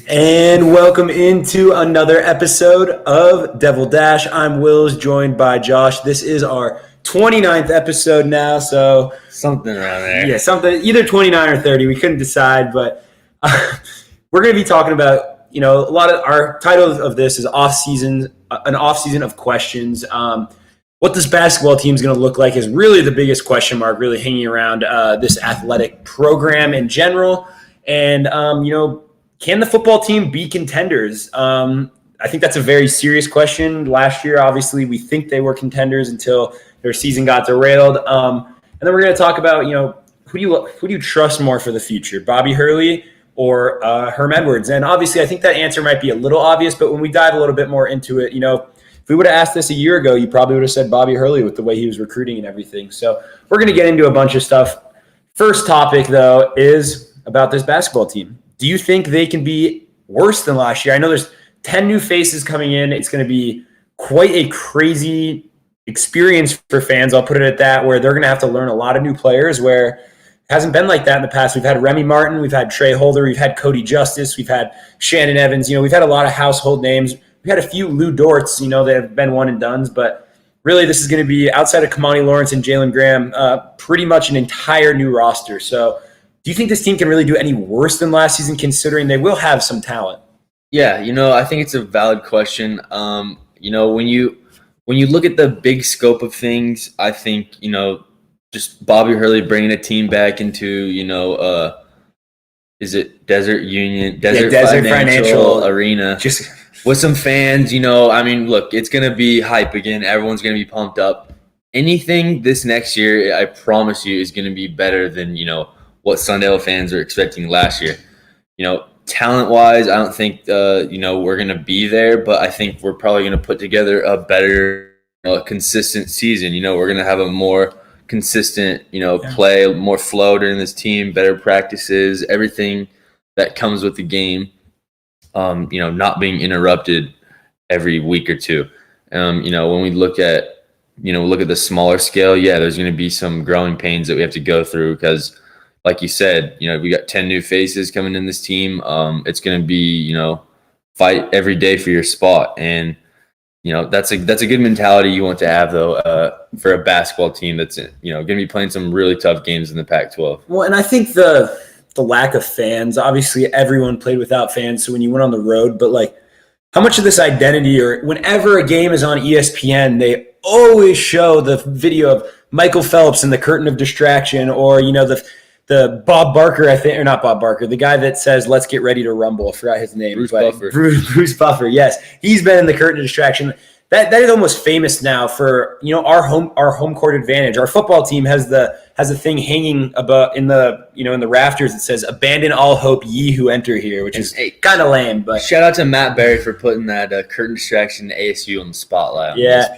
And welcome into another episode of Devil Dash. I'm Wills, joined by Josh. This is our 29th episode now, so Something around there. yeah, something either 29 or 30. We couldn't decide, but we're going to be talking about, a lot of our title of this is Offseason, an off-season of questions. What this basketball team is going to look like is really the biggest question mark, really hanging around this athletic program in general. And, can the football team be contenders? I think that's a very serious question. Last year, obviously, we think they were contenders until their season got derailed. And then we're going to talk about, who do you trust more for the future, Bobby Hurley or Herm Edwards? And obviously, I think that answer might be a little obvious, but when we dive a little bit more into it, if we would have asked this a year ago, you probably would have said Bobby Hurley with the way he was recruiting and everything. So we're going to get into a bunch of stuff. First topic, though, is about this basketball team. Do you think they can be worse than last year? I know there's 10 new faces coming in. It's going to be quite a crazy experience for fans. I'll put it at that, where they're going to have to learn a lot of new players where it hasn't been like that in the past. We've had Remy Martin, we've had Trey Holder, we've had Cody Justice, we've had Shannon Evans. We've had a lot of household names. We had a few Lou Dorts, that have been one and dones, but really this is going to be, outside of Kamani Lawrence and Jalen Graham, pretty much an entire new roster. So do you think this team can really do any worse than last season, considering they will have some talent? Yeah, I think it's a valid question. When you look at the big scope of things, I think, just Bobby Hurley bringing a team back into, is it Desert Financial Arena? Just with some fans, look, it's going to be hype again. Everyone's going to be pumped up. Anything this next year, I promise you, is going to be better than, what Sundale fans are expecting last year. Talent-wise, I don't think, we're going to be there, but I think we're probably going to put together a better, consistent season. We're going to have a more consistent, play, more flow during this team, better practices, everything that comes with the game, not being interrupted every week or two. When we look at, the smaller scale, there's going to be some growing pains that we have to go through because, like you said, we got 10 new faces coming in this team. It's going to be, fight every day for your spot. And, that's a good mentality you want to have, though, for a basketball team that's, going to be playing some really tough games in the Pac-12. Well, and I think the lack of fans, obviously everyone played without fans. So when you went on the road, but how much of this identity, or whenever a game is on ESPN, they always show the video of Michael Phelps and the curtain of distraction, or, the Bob Barker, I think, or not Bob Barker, the guy that says, "Let's get ready to rumble." I forgot his name. Bruce Buffer. Bruce Buffer, yes. He's been in the curtain of distraction. That is almost famous now for, our home court advantage. Our football team has a thing hanging above in the rafters that says, "Abandon all hope, ye who enter here," which is kind of lame. But shout out to Matt Berry for putting that curtain distraction ASU on the spotlight. Yeah,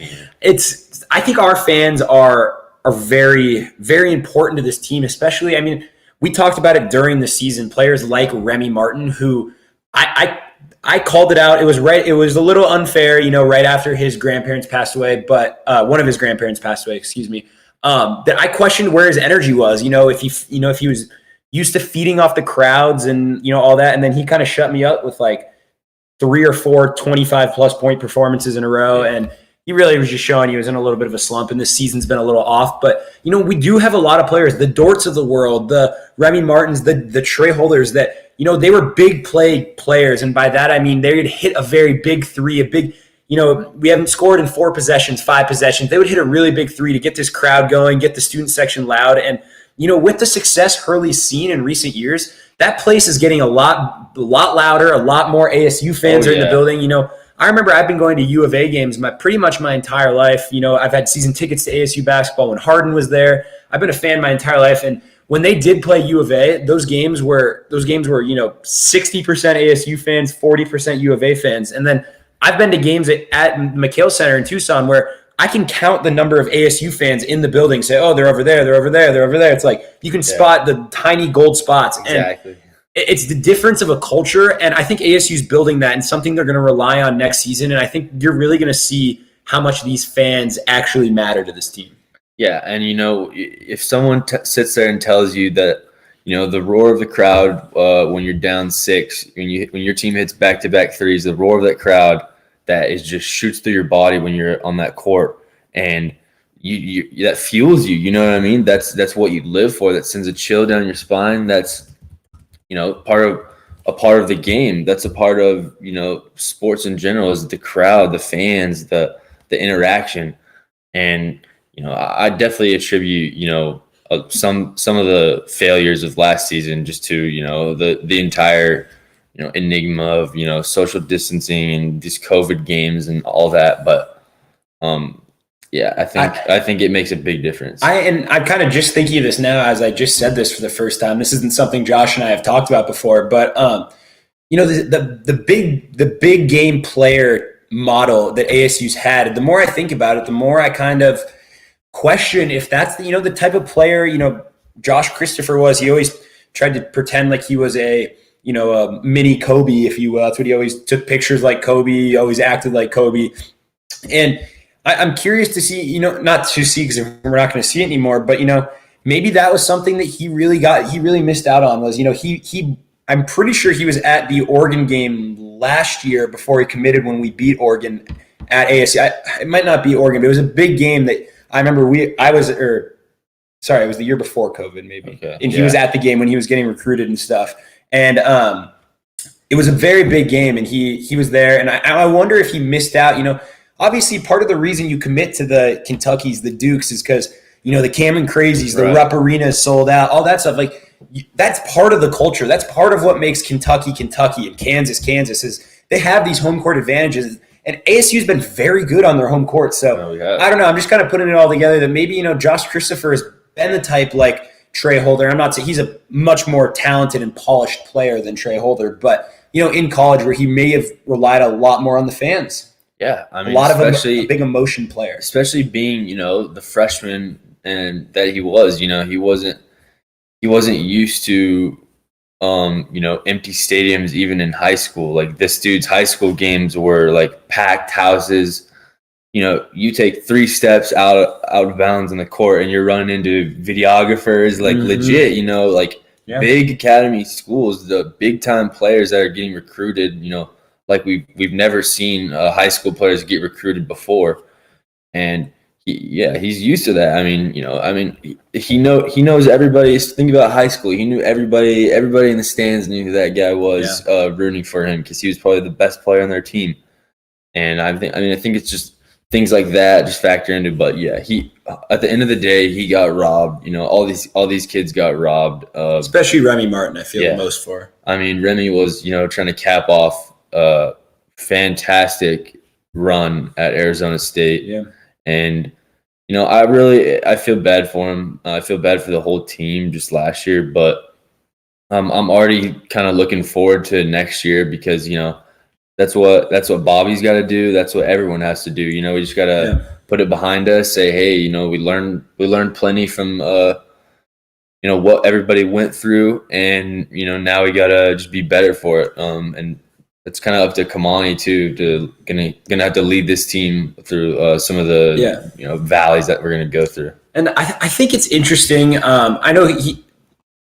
I think our fans are very, very important to this team, especially. I mean, we talked about it during the season. Players like Remy Martin, who I called it out. It was right. It was a little unfair, right after his grandparents passed away, but one of his grandparents passed away. Excuse me. That I questioned where his energy was. If he was used to feeding off the crowds and all that, and then he kind of shut me up with 3 or 4 25-plus point performances in a row, and he really was just showing he was in a little bit of a slump, and this season's been a little off. But, we do have a lot of players, the Dorts of the world, the Remy Martins, the Trey Holders that, they were big play players. And by that, I mean they would hit a very big three, a big, we haven't scored in 4 possessions, 5 possessions. They would hit a really big three to get this crowd going, get the student section loud. And, with the success Hurley's seen in recent years, that place is getting a lot louder, a lot more ASU fans are in the building, I remember I've been going to U of A games pretty much my entire life. I've had season tickets to ASU basketball when Harden was there. I've been a fan my entire life. And when they did play U of A, those games were 60% ASU fans, 40% U of A fans. And then I've been to games at McHale Center in Tucson where I can count the number of ASU fans in the building, say, "Oh, they're over there, they're over there, they're over there." It's you can spot the tiny gold spots. Exactly. And it's the difference of a culture, and I think ASU's building that and something they're going to rely on next season, and I think you're really going to see how much these fans actually matter to this team. Yeah, and if someone sits there and tells you that the roar of the crowd when you're down 6, when your team hits back-to-back threes, the roar of that crowd that is just shoots through your body when you're on that court, and you that fuels you. You know what I mean? That's what you live for. That sends a chill down your spine. That's part of the game. That's a part of sports in general, is the crowd, the fans, the interaction. And I definitely attribute some of the failures of last season just to the entire enigma of social distancing and these COVID games and all that. But yeah, I think it makes a big difference. I'm kind of just thinking of this now as I just said this for the first time. This isn't something Josh and I have talked about before, but the big game player model that ASU's had, the more I think about it, the more I kind of question if that's the type of player Josh Christopher was. He always tried to pretend like he was a mini Kobe, if you will. That's what he always took pictures like Kobe. He always acted like Kobe. And I'm curious to see, not to see because we're not going to see it anymore, but maybe that was something that he really missed out on. Was I'm pretty sure he was at the Oregon game last year before he committed when we beat Oregon at ASU. It might not be Oregon, but it was a big game that I remember. It was the year before COVID, maybe. Okay. And he was at the game when he was getting recruited and stuff. And it was a very big game, and he was there. And I wonder if he missed out. Obviously, part of the reason you commit to the Kentuckys, the Dukes, is because the Cameron Crazies, the Rupp Arena is sold out, all that stuff. Like, that's part of the culture. That's part of what makes Kentucky, and Kansas is they have these home court advantages. And ASU's been very good on their home court. So I don't know. I'm just kind of putting it all together that maybe, Josh Christopher has been the type like Trey Holder. I'm not saying he's a much more talented and polished player than Trey Holder, but, in college where he may have relied a lot more on the fans. Yeah. I mean, a big emotion player. Especially being, the freshman and that he was, he wasn't used to empty stadiums even in high school. Like, this dude's high school games were like packed houses. You take 3 steps out of bounds on the court and you're running into videographers, like legit, big academy schools, the big time players that are getting recruited, like we've never seen high school players get recruited before. And he's used to that. I mean, he knows everybody. Think about high school. He knew everybody in the stands knew who that guy was, rooting for him because he was probably the best player on their team. And I think it's just things like that just factor into. But yeah, he at the end of the day he got robbed. All these kids got robbed. Especially Remy Martin, I feel the most for. I mean, Remy was trying to cap off a fantastic run at Arizona State. Yeah. And I feel bad for him. I feel bad for the whole team just last year, but I'm already kind of looking forward to next year because that's what Bobby's got to do. That's what everyone has to do. We just got to put it behind us. Say, hey, we learned plenty from what everybody went through, and now we got to just be better for it. And it's kind of up to Kamani too, to gonna have to lead this team through some of the valleys that we're gonna go through. And I think it's interesting. I know he,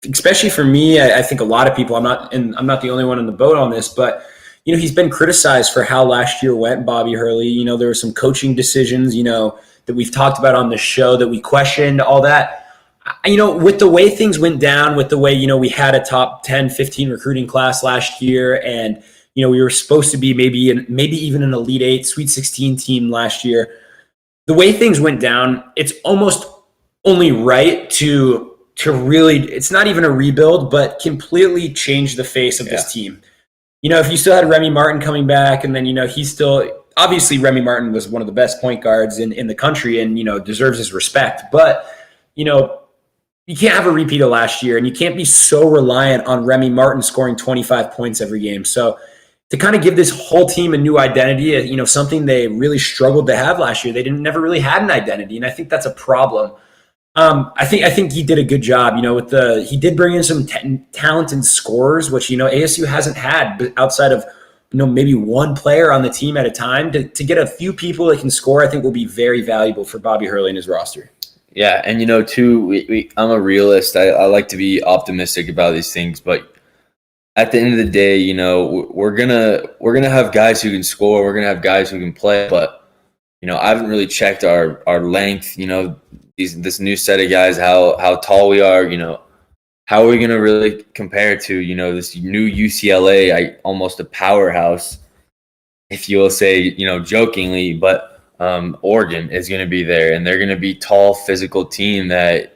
especially for me, I think a lot of people. I'm not the only one in the boat on this, but he's been criticized for how last year went. Bobby Hurley. There were some coaching decisions that we've talked about on the show that we questioned. All that. With the way things went down, with the way we had a top 10, 15 recruiting class last year, and we were supposed to be maybe even an Elite 8, Sweet 16 team last year. The way things went down, it's almost only right to really, it's not even a rebuild, but completely change the face of this team. If you still had Remy Martin coming back, and then, he's still, obviously Remy Martin was one of the best point guards in the country and, deserves his respect. But, you can't have a repeat of last year, and you can't be so reliant on Remy Martin scoring 25 points every game. So, to kind of give this whole team a new identity, something they really struggled to have last year. They never really had an identity, and I think that's a problem. I think he did a good job. He did bring in some talented scorers, which ASU hasn't had outside of maybe one player on the team at a time. To get a few people that can score, I think will be very valuable for Bobby Hurley and his roster. Yeah, and too, I'm a realist. I like to be optimistic about these things, but at the end of the day, we're gonna have guys who can score. We're gonna have guys who can play, but I haven't really checked our length. This new set of guys, how tall we are. How are we gonna really compare to this new UCLA, almost a powerhouse, if you will say, jokingly, but Oregon is going to be there, and they're going to be tall, physical team that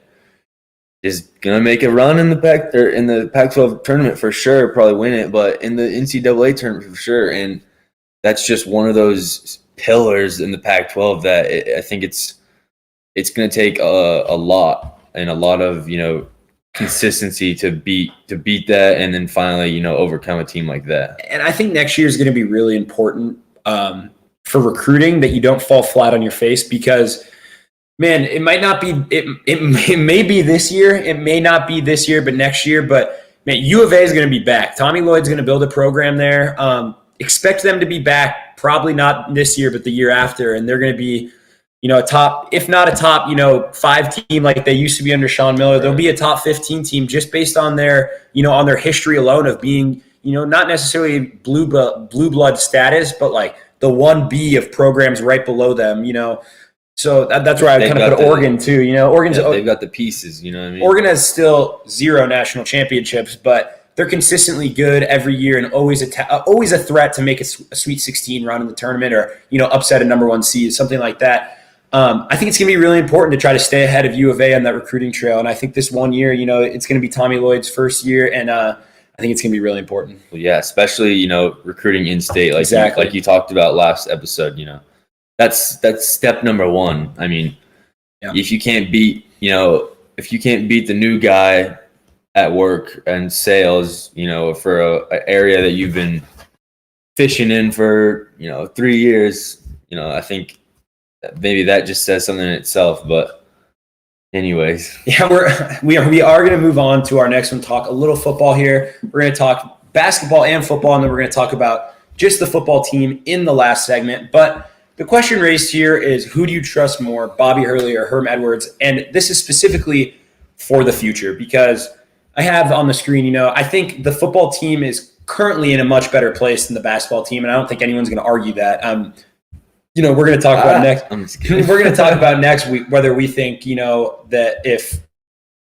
is going to make a run in the Pac-12 tournament for sure, probably win it, but in the NCAA tournament for sure. And that's just one of those pillars in the Pac-12 that I think it's going to take a lot and a lot of consistency to beat that, and then finally overcome a team like that. And I think next year is going to be really important for recruiting, that you don't fall flat on your face, because man, it might not be, it may be this year, it may not be this year, but next year. But man, U of A is going to be back. Tommy Lloyd's going to build a program there. Expect them to be back, probably not this year, but the year after, and they're going to be a top, if not a top, 5 team like they used to be under Sean Miller. They'll be a top 15 team just based on their, on their history alone of being, not necessarily blue blood status, but like the 1B of programs right below them, So that's where I kind of put Oregon too. Oregon's they've got the pieces. You know what I mean? Oregon has still 0 national championships, but they're consistently good every year and always a threat to make a Sweet 16 run in the tournament, or upset a number 1 seed, something like that. I think it's going to be really important to try to stay ahead of U of A on that recruiting trail. And I think this one year, it's going to be Tommy Lloyd's first year, and I think it's going to be really important. Well, yeah, especially recruiting in state, like you talked about last episode. That's step number 1. I mean, if you can't beat the new guy at work and sales, for a area that you've been fishing in for 3 years, I think maybe that just says something in itself. But anyways, yeah, we are going to move on to our next one. Talk a little football here. We're going to talk basketball and football, and then we're going to talk about just the football team in the last segment. But the question raised here is, who do you trust more, Bobby Hurley or Herm Edwards? And this is specifically for the future, because I have on the screen, I think the football team is currently in a much better place than the basketball team, and I don't think anyone's going to argue that. We're going to talk about next. We're going to talk about next week whether we think that if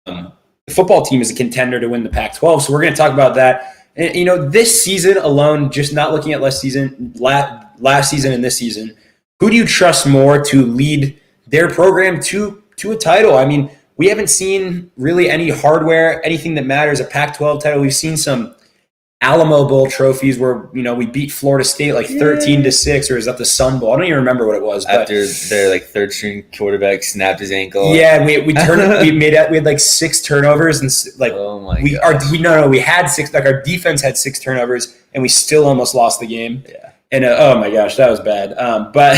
the football team is a contender to win the Pac-12. So we're going to talk about that. And this season alone, just not looking at last season and this season, who do you trust more to lead their program to a title? I mean, we haven't seen really any hardware, anything that matters, a Pac-12 title. We've seen some Alamo Bowl trophies where, we beat Florida State 13-6, or is that the Sun Bowl? I don't even remember what it was. After their third string quarterback snapped his ankle. Yeah, we had 6 turnovers, and oh my gosh. We had 6. Our defense had 6 turnovers, and we still almost lost the game. Yeah. And oh my gosh, that was bad. But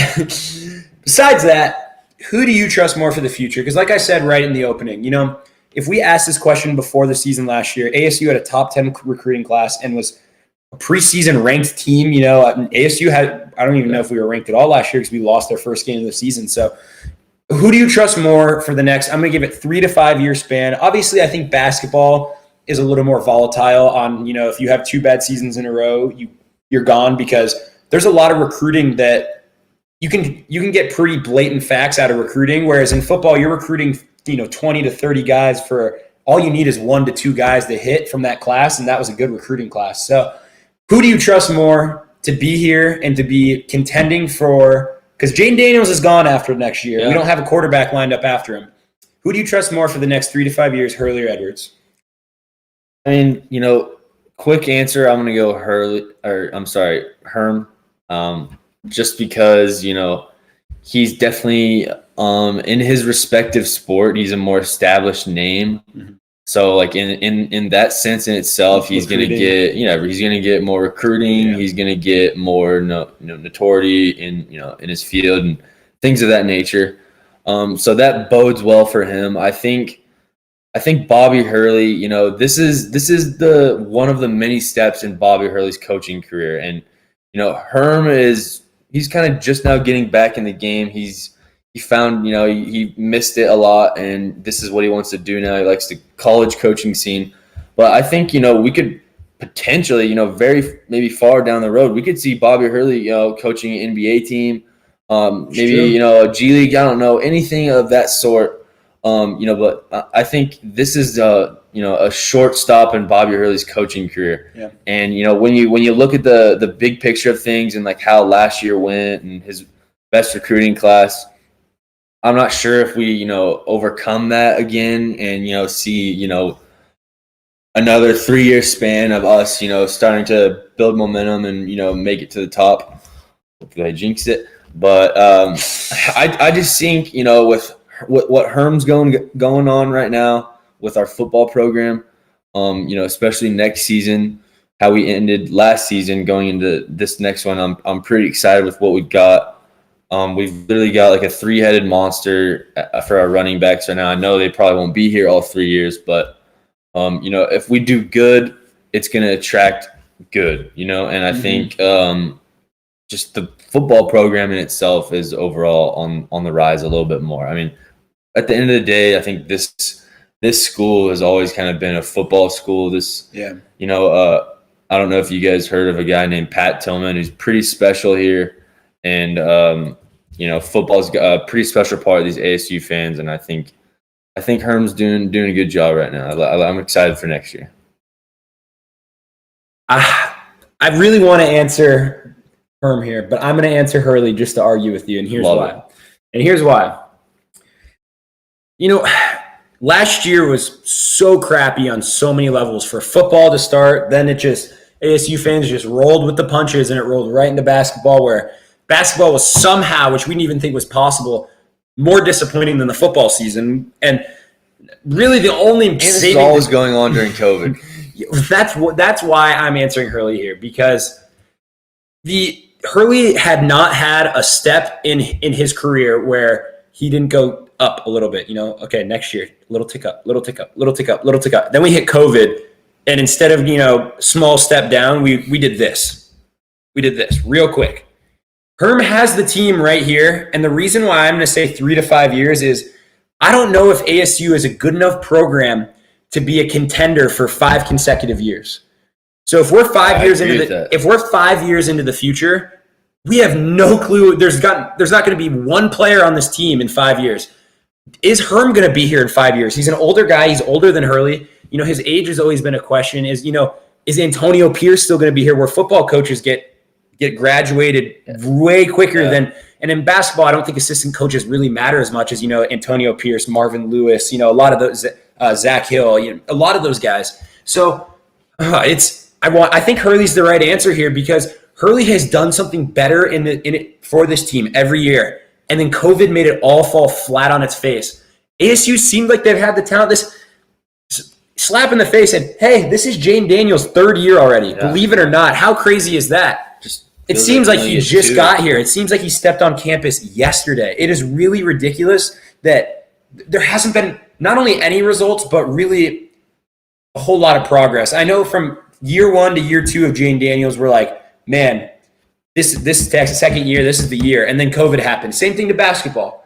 besides that, who do you trust more for the future? Because like I said right in the opening, if we asked this question before the season last year, ASU had a top 10 recruiting class and was a preseason ranked team. ASU had, I don't even know if we were ranked at all last year because we lost their first game of the season. So who do you trust more for the next? I'm going to give it 3 to 5 year span. Obviously, I think basketball is a little more volatile on, if you have 2 bad seasons in a row, you're gone, because there's a lot of recruiting that you can get pretty blatant facts out of recruiting, whereas in football you're recruiting 20 to 30 guys for all you need is 1 to 2 guys to hit from that class, and that was a good recruiting class. So who do you trust more to be here and to be contending for, because Jaden Daniels is gone after next year. Yeah. We don't have a quarterback lined up after him. Who do you trust more for the next 3 to 5 years, Hurley or Edwards? I mean, quick answer, I'm going to go Herm. Just because, he's definitely in his respective sport, he's a more established name. Mm-hmm. So in that sense in itself, he's going to get more recruiting. Yeah. He's going to get more notoriety in his field and things of that nature. So that bodes well for him. I think Bobby Hurley, this is the one of the many steps in Bobby Hurley's coaching career. And Herm he's kind of just now getting back in the game. He's he found, he missed it a lot, and this is what he wants to do now. He likes the college coaching scene. But I think, we could potentially, very maybe far down the road, we could see Bobby Hurley, coaching an NBA team, maybe, a G League. I don't know, anything of that sort. But I think this is a short stop in Bobby Hurley's coaching career. Yeah. And when you look at the big picture of things and like how last year went and his best recruiting class, I'm not sure if we overcome that again and see another 3-year span of us starting to build momentum and make it to the top. Hopefully I jinxed it, but I just think with what Herm's going on right now with our football program, especially next season, how we ended last season going into this next one, I'm pretty excited with what we've got. We've literally got like a 3-headed monster for our running backs right now. I know they probably won't be here all 3 years, but if we do good, it's going to attract good, and I think just the football program in itself is overall on the rise a little bit more. I mean, at the end of the day, I think this school has always kind of been a football school. I don't know if you guys heard of a guy named Pat Tillman who's pretty special here. And, football's a pretty special part of these ASU fans. And I think Herm's doing a good job right now. I'm excited for next year. I really want to answer Herm here, but I'm going to answer Hurley just to argue with you. And here's why. Last year was so crappy on so many levels for football to start. Then ASU fans just rolled with the punches and it rolled right into basketball, where basketball was somehow, which we didn't even think was possible, more disappointing than the football season. And really the only this is all was going on during COVID. That's why I'm answering Hurley here, because Hurley had not had a step in his career where he didn't go up a little bit. Okay, next year, little tick up, little tick up, little tick up, little tick up. Then we hit COVID, and instead of small step down, we did this. We did this real quick. Herm has the team right here, and the reason why I'm going to say 3 to 5 years is I don't know if ASU is a good enough program to be a contender for 5 consecutive years. So if we're 5 years into the future, we have no clue. There's not going to be one player on this team in 5 years. Is Herm going to be here in 5 years? He's an older guy. He's older than Hurley. His age has always been a question. Is Antonio Pierce still going to be here? Where football coaches get graduated way quicker than, and in basketball, I don't think assistant coaches really matter as much as, Antonio Pierce, Marvin Lewis, a lot of those, Zach Hill, a lot of those guys. So I think Hurley's the right answer here, because Hurley has done something better in it for this team every year. And then COVID made it all fall flat on its face. ASU seemed like they've had the talent. This slap in the face and, hey, this is Jane Daniels' 3rd year already. Yeah. Believe it or not. How crazy is that? It seems like he just got here. It seems like he stepped on campus yesterday. It is really ridiculous that there hasn't been not only any results, but really a whole lot of progress. I know from year 1 to year 2 of Jane Daniels, we're like, man, this is Texas' second year. This is the year. And then COVID happened. Same thing to basketball.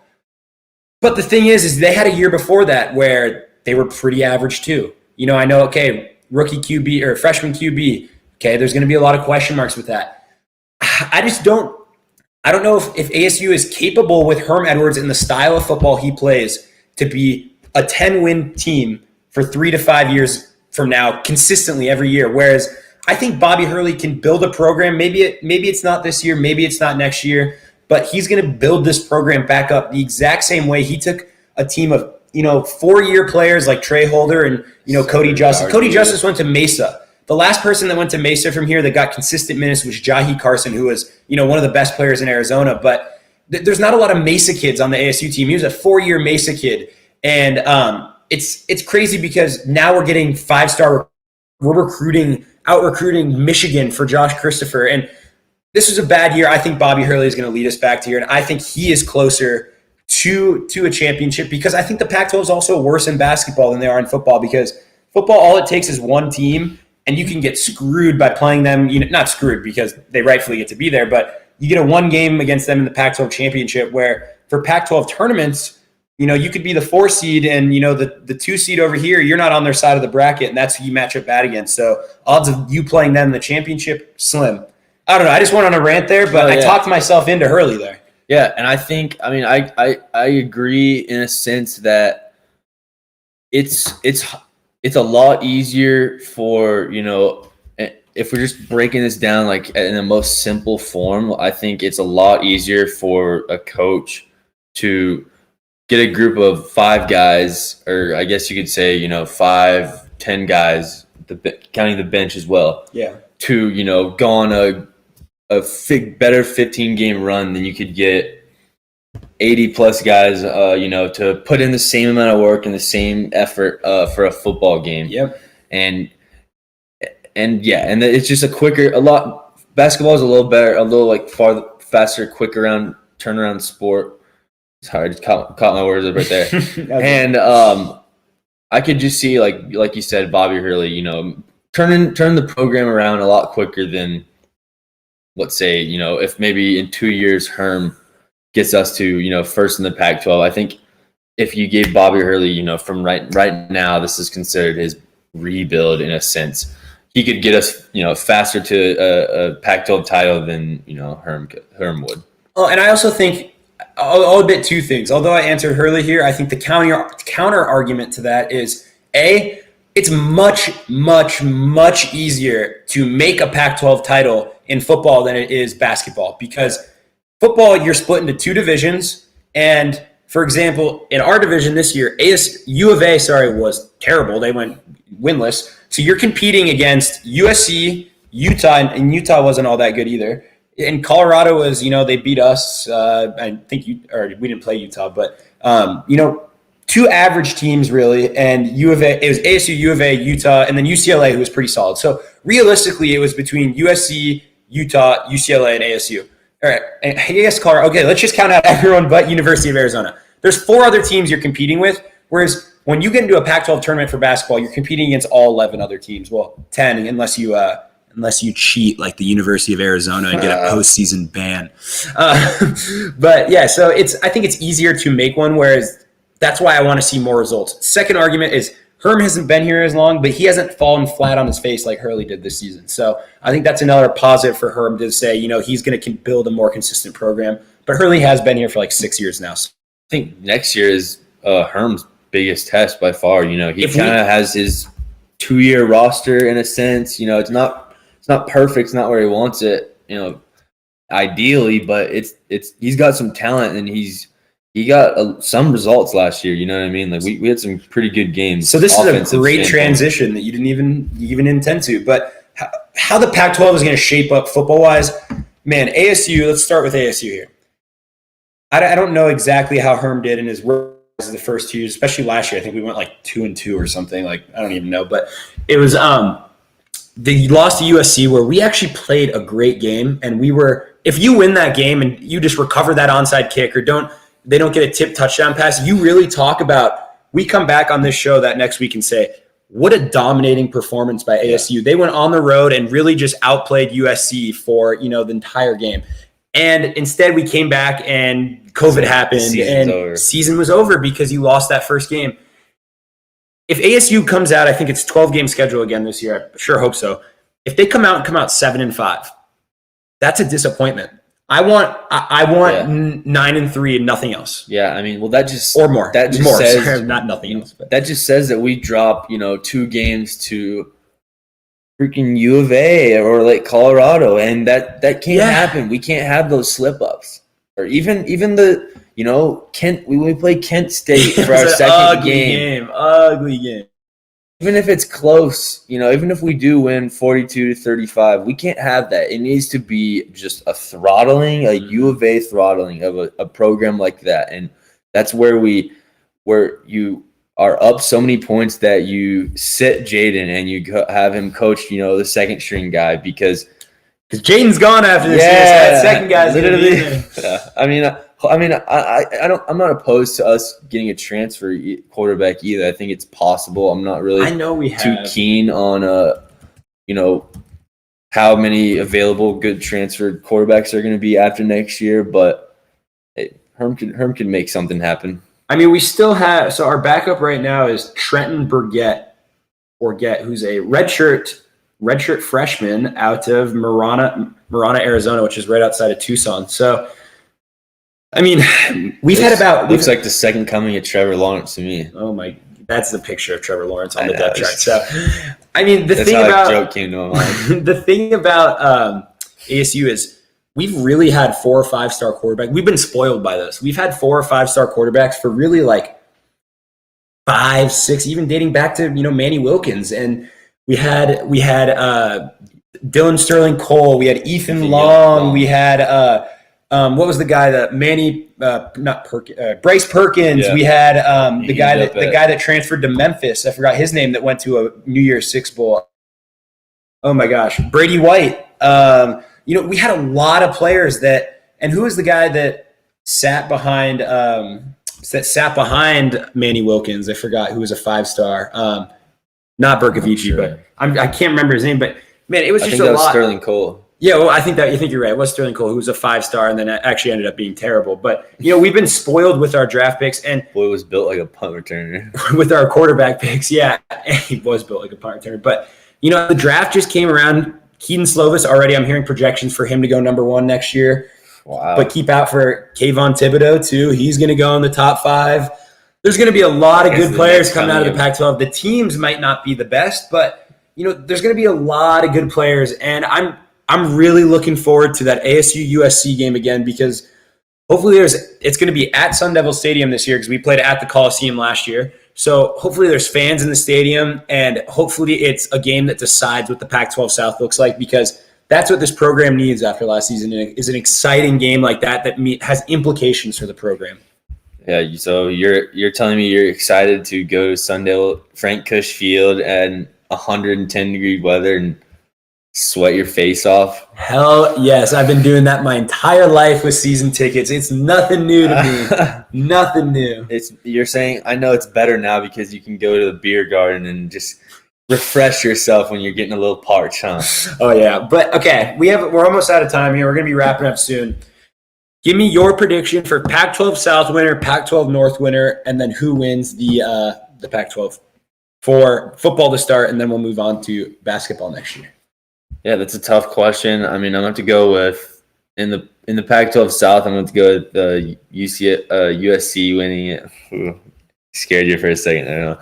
But the thing is they had a year before that where they were pretty average too. I know, okay, rookie QB or freshman QB. Okay, there's going to be a lot of question marks with that. I don't know if ASU is capable with Herm Edwards and the style of football he plays to be a 10-win team for 3 to 5 years from now, consistently every year. Whereas I think Bobby Hurley can build a program. Maybe it's not this year, maybe it's not next year, but he's going to build this program back up the exact same way he took a team of 4-year players like Trey Holder and Cody Justice. Cody Justice went to Mesa. The last person that went to Mesa from here that got consistent minutes was Jahi Carson, who was, one of the best players in Arizona. But there's not a lot of Mesa kids on the ASU team. He was a 4-year Mesa kid. And it's crazy because now we're getting 5-star. We're out recruiting Michigan for Josh Christopher. And this was a bad year. I think Bobby Hurley is going to lead us back to here. And I think he is closer to a championship, because I think the Pac-12 is also worse in basketball than they are in football, because football, all it takes is one team. And you can get screwed by playing them, not screwed because they rightfully get to be there, but you get a 1 game against them in the Pac-12 championship where for Pac-12 tournaments, you could be the 4 seed and, the 2 seed over here, you're not on their side of the bracket, and that's who you match up bad against. So odds of you playing them in the championship, slim. I don't know. I just went on a rant there, but I talked myself into Hurley there. Yeah, and I agree in a sense that it's a lot easier for, if we're just breaking this down like in the most simple form, I think it's a lot easier for a coach to get a group of 5 guys, or I guess you could say, 5-10 guys, counting the bench as well. Yeah. To, go on a better 15-game run than you could get 80-plus guys, to put in the same amount of work and the same effort for a football game. Yep. And it's just basketball is a little better, a little like faster, quicker turnaround sport. Sorry, I just caught my words right there. Okay. And I could just see, like you said, Bobby Hurley, turn the program around a lot quicker than, let's say, if maybe in 2 years Herm gets us to, first in the Pac-12. I think if you gave Bobby Hurley, from right now, this is considered his rebuild in a sense. He could get us, faster to a Pac-12 title than, Herm would. Oh, and I also think I'll admit 2 things. Although I answered Hurley here, I think the counter argument to that is, A, it's much, much, much easier to make a Pac-12 title in football than it is basketball, because football, you're split into 2 divisions. And for example, in our division this year, U of A was terrible. They went winless. So you're competing against USC, Utah, and Utah wasn't all that good either. And Colorado was, they beat us. I think we didn't play Utah, but 2 average teams really. And U of A, it was ASU, U of A, Utah, and then UCLA, who was pretty solid. So realistically, it was between USC, Utah, UCLA, and ASU. All right, and I guess Colorado. Okay, let's just count out everyone but University of Arizona. There's 4 other teams you're competing with, whereas when you get into a Pac-12 tournament for basketball, you're competing against all 11 other teams. Well, 10, unless you cheat like the University of Arizona and get a postseason ban. But yeah, so I think it's easier to make one, whereas that's why I want to see more results. Second argument is Herm hasn't been here as long, but he hasn't fallen flat on his face like Hurley did this season. So I think that's another positive for Herm to say, he's going to build a more consistent program. But Hurley has been here for like 6 years now. So I think next year is Herm's biggest test by far. He kind of has his 2-year roster in a sense. It's not perfect. It's not where he wants it, ideally, but he's got some talent, and he got some results last year. You know what I mean? Like we had some pretty good games. So this is a great transition that you didn't even intend to. But how the Pac-12 is going to shape up football-wise, man, ASU, let's start with ASU here. I don't know exactly how Herm did in his work the first 2 years, especially last year. I think we went like 2-2 or something. Like, I don't even know. But it was they lost to USC, where we actually played a great game, and if you win that game and you just recover that onside kick, or they don't get a tip touchdown pass, you really talk about, we come back on this show that next week and say, what a dominating performance by ASU. They went on the road and really just outplayed USC for, the entire game. And instead we came back and COVID happened and season was over because you lost that first game. If ASU comes out, I think it's 12-game schedule again this year. I sure hope so. If they come out 7-5, that's a disappointment. I want 9-3 and nothing else. Yeah, I mean, well, that just or more. That just more. says Sorry, not nothing else. But that just says that we drop 2 games to freaking U of A or like Colorado, and that can't happen. We can't have those slip ups, or even the Kent. We play Kent State for our second game. Ugly game. Even if it's close, even if we do win 42-35, we can't have that. It needs to be just a throttling, a U of A throttling of a program like that. And that's where you are up so many points that you sit Jaden and you have him coach, the second string guy because Jaden's gone after this year. So that second guy's literally. I'm not opposed to us getting a transfer quarterback either. I think it's possible. I'm not really too keen on how many available good transferred quarterbacks are going to be after next year, but Herm could make something happen. I mean, we still have – so our backup right now is Trenton Burgett, who's a redshirt freshman out of Marana, Arizona, which is right outside of Tucson. So, I mean, looks like the second coming of Trevor Lawrence to me. Oh my! That's the picture of Trevor Lawrence on the depth chart. So, I mean, the thing about ASU is we've really had 4 or 5 star quarterbacks. We've been spoiled by this. We've had 4 or 5 star quarterbacks for really like 5, 6, even dating back to Manny Wilkins, and we had Dylan Sterling Cole, we had Ethan Long, we had what was the guy that Bryce Perkins, yeah. We had the guy that transferred to Memphis, I forgot his name, that went to a New Year's Six Bowl. Oh my gosh, Brady White. We had a lot of players and who was the guy that sat behind Manny Wilkins? I forgot, who was a 5-star. Not Berkovici, sure. But I can't remember his name. But man, it was just a lot. Sterling Cole. Yeah, well, I think you're right. It was Sterling Cole, who was a 5-star, and then actually ended up being terrible. But we've been spoiled with our draft picks, and boy was built like a punt returner with our quarterback picks. Yeah, he was built like a punt returner. But the draft just came around. Keaton Slovis already. I'm hearing projections for him to go number 1 next year. Wow. But keep out for Kayvon Thibodeau too. He's going to go in the top 5. There's going to be a lot of good players coming out of the Pac-12. The teams might not be the best, but there's going to be a lot of good players, and I'm really looking forward to that ASU USC game again, because hopefully it's going to be at Sun Devil Stadium this year, because we played at the Coliseum last year. So hopefully there's fans in the stadium, and hopefully it's a game that decides what the Pac-12 South looks like, because that's what this program needs after last season, is an exciting game like that has implications for the program. Yeah, so you're telling me you're excited to go to Sundale Frank Cush Field and 110-degree weather and sweat your face off? Hell yes. I've been doing that my entire life with season tickets. It's nothing new to me. Nothing new. You're saying, I know it's better now because you can go to the beer garden and just refresh yourself when you're getting a little parched, huh? Oh, yeah. But, okay, we're almost out of time here. We're going to be wrapping up soon. Give me your prediction for Pac-12 South winner, Pac-12 North winner, and then who wins the Pac-12 for football to start, and then we'll move on to basketball next year. Yeah, that's a tough question. I mean, I'm going to go with in the Pac-12 South. I'm going to go with USC winning it. Ooh, scared you for a second. I don't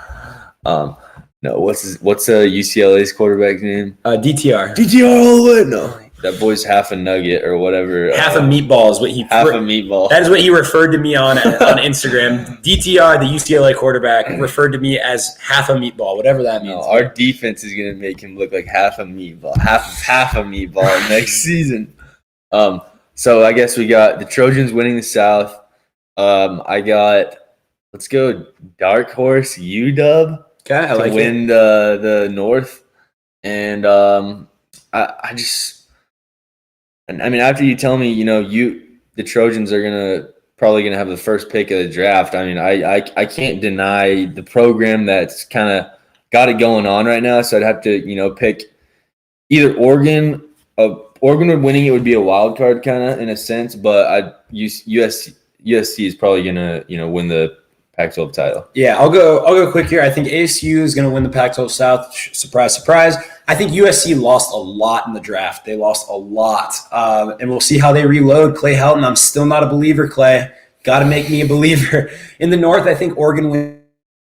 know. No, what's UCLA's quarterback's name? DTR. DTR all the way. No, that boy's half a nugget or whatever. Half a meatball is what he. Half a meatball. That is what he referred to me on Instagram. DTR, the UCLA quarterback, referred to me as half a meatball, whatever that means. No, our defense is going to make him look like half a meatball, half a meatball next season. So I guess we got the Trojans winning the South. Let's go dark horse UW. Okay, I like to win the North, and I mean, after you tell me, the Trojans are probably gonna have the first pick of the draft. I mean, I can't deny the program that's kind of got it going on right now. So I'd have to pick either Oregon. Oregon winning it would be a wild card kind of in a sense, but USC is probably gonna win the Pac-12 title. Yeah, I'll go quick here. I think ASU is going to win the Pac-12 South. Surprise, surprise. I think USC lost a lot in the draft. They lost a lot. And we'll see how they reload. Clay Helton, I'm still not a believer, Clay. Got to make me a believer. In the North, I think Oregon wins. I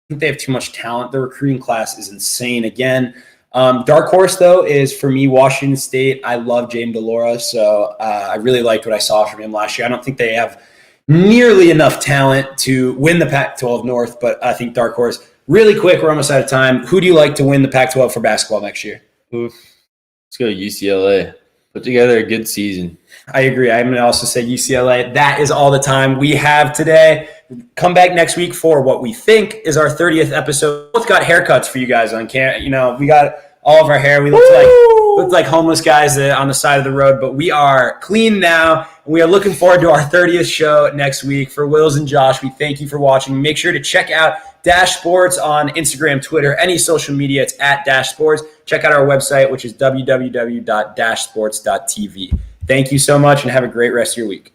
think they have too much talent. Their recruiting class is insane again. Dark horse, though, is for me Washington State. I love James DeLaura, so I really liked what I saw from him last year. I don't think they have nearly enough talent to win the Pac-12 North, but I think dark horse. Really quick, we're almost out of time. Who do you like to win the Pac-12 for basketball next year? Oof. Let's go UCLA. Put together a good season. I agree. I'm going to also say UCLA. That is all the time we have today. Come back next week for what we think is our 30th episode. We both got haircuts for you guys on camera. We got all of our hair. We looked like homeless guys on the side of the road, but we are clean now. We are looking forward to our 30th show next week. For Wills and Josh, we thank you for watching. Make sure to check out Dash Sports on Instagram, Twitter, any social media. It's at Dash Sports. Check out our website, which is www.dashsports.tv. Thank you so much, and have a great rest of your week.